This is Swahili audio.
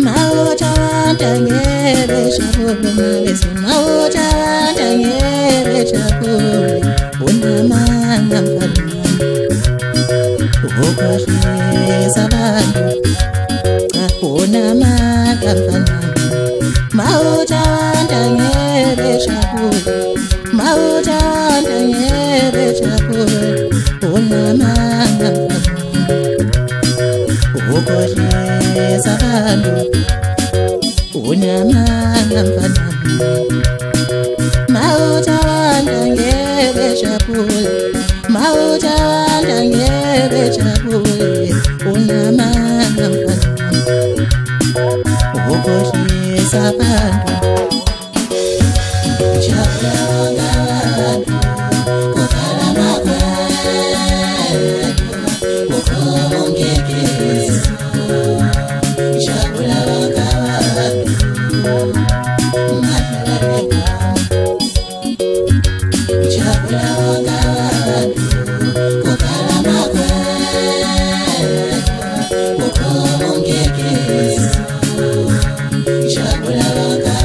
Mawuthanda ngebejabule mabezi mawuthanda ngebejabule unamanga mfana ukhohlisa abantu unamanga mfana mawuthanda ngebejabule mawuthanda ngebejabule unamanga mfana ukhohlisa abantu unamanga mfana mawuthanda ngebejabule mawuthanda ngebejabule unamanga mfana ukhohlisa abantu